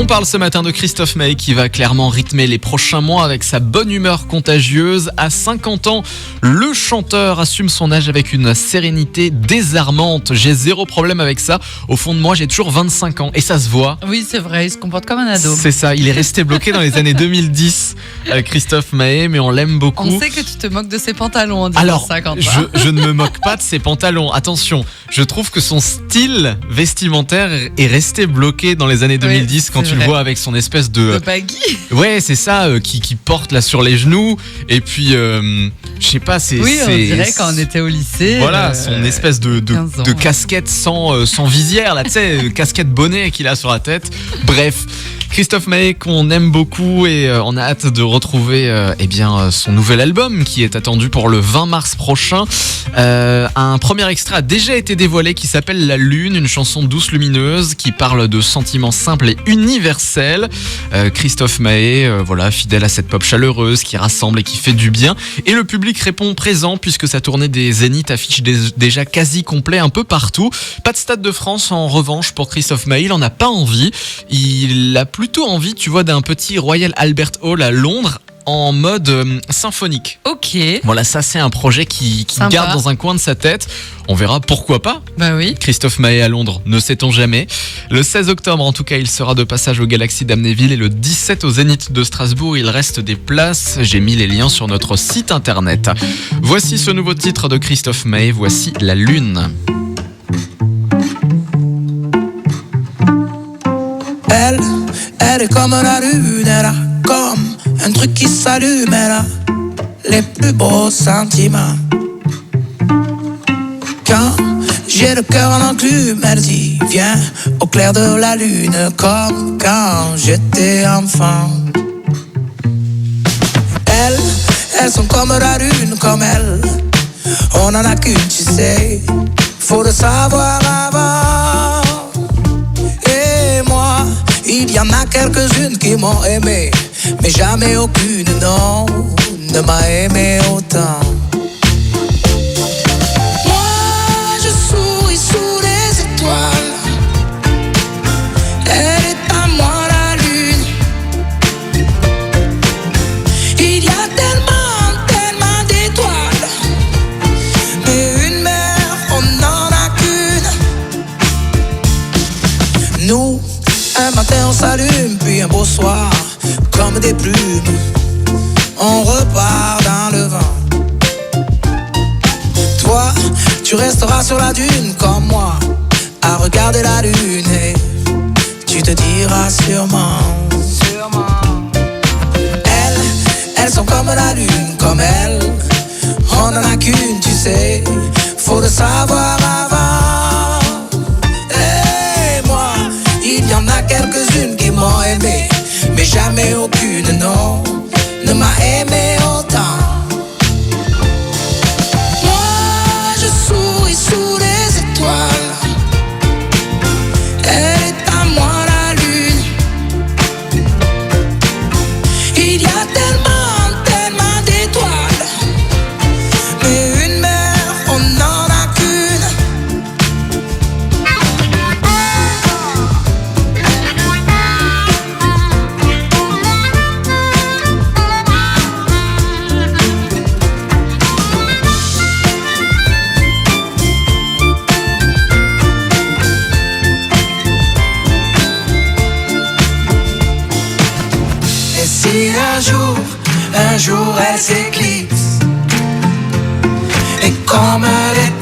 On parle ce matin de Christophe Maé qui va clairement rythmer les prochains mois avec sa bonne humeur contagieuse. À 50 ans, le chanteur assume son âge avec une sérénité désarmante. J'ai zéro problème avec ça. Au fond de moi, j'ai toujours 25 ans et ça se voit. Oui, c'est vrai, il se comporte comme un ado. C'est ça, il est resté bloqué dans les années 2010, Christophe Maé, mais on l'aime beaucoup. On sait que tu te moques de ses pantalons en disant Alors, ça quand je ne me moque pas de ses pantalons. Attention, je trouve que son style vestimentaire est resté bloqué dans les années 2010 quand tu le vois avec son espèce de baggy. Ouais, c'est ça, qui porte là sur les genoux. Et puis, je sais pas, c'est. Oui, on dirait quand on était au lycée. Voilà, son espèce de casquette sans visière, là, tu sais, casquette bonnet qu'il a sur la tête. Bref. Christophe Maé qu'on aime beaucoup et on a hâte de retrouver son nouvel album qui est attendu pour le 20 mars prochain. Un premier extrait a déjà été dévoilé qui s'appelle La Lune, une chanson douce lumineuse qui parle de sentiments simples et universels. Christophe Maé, fidèle à cette pop chaleureuse qui rassemble et qui fait du bien. Et le public répond présent puisque sa tournée des Zénith affiche déjà quasi complet un peu partout. Pas de Stade de France en revanche pour Christophe Maé, il en a pas envie. Il a plutôt envie, tu vois, d'un petit Royal Albert Hall à Londres en mode symphonique. Ok. Voilà, ça c'est un projet qui garde dans un coin de sa tête. On verra, pourquoi pas. Bah oui. Christophe Maé à Londres, ne sait-on jamais. Le 16 octobre, en tout cas, il sera de passage au Galaxy d'Amnéville et le 17 au Zénith de Strasbourg. Il reste des places. J'ai mis les liens sur notre site internet. Voici ce nouveau titre de Christophe Maé. Voici La Lune. Elle est comme la lune, elle a comme un truc qui s'allume, elle a les plus beaux sentiments. Quand j'ai le cœur en enclume, elle dit viens au clair de la lune, comme quand j'étais enfant. Elles sont comme la lune, comme elle, on en a qu'une, tu sais, faut le savoir avant. Et moi, il y en a quelques-unes qui m'ont aimé, mais jamais aucune, non, ne m'a aimé autant. Moi, je souris sous les étoiles. Elle est à moi la lune. Il y a tellement, tellement d'étoiles, mais une mère, on n'en a qu'une. Nous, un matin on s'allume, puis un beau soir, comme des plumes, on repart dans le vent. Toi, tu resteras sur la dune comme moi, à regarder la lune, et tu te diras sûrement. Elles sont comme la lune, comme elle, on en a qu'une, tu sais, faut le savoir avant. Et moi, il y en a quelques-unes qui m'ont aimé, mais jamais aucune, non, ne m'a aimé autant. Moi, je souris sous les étoiles. Elle est à moi la lune. Il y a tellement, tellement d'étoiles, mais une mère, on n'en a qu'une. Et si un jour elle s'éclipse, et comme elle est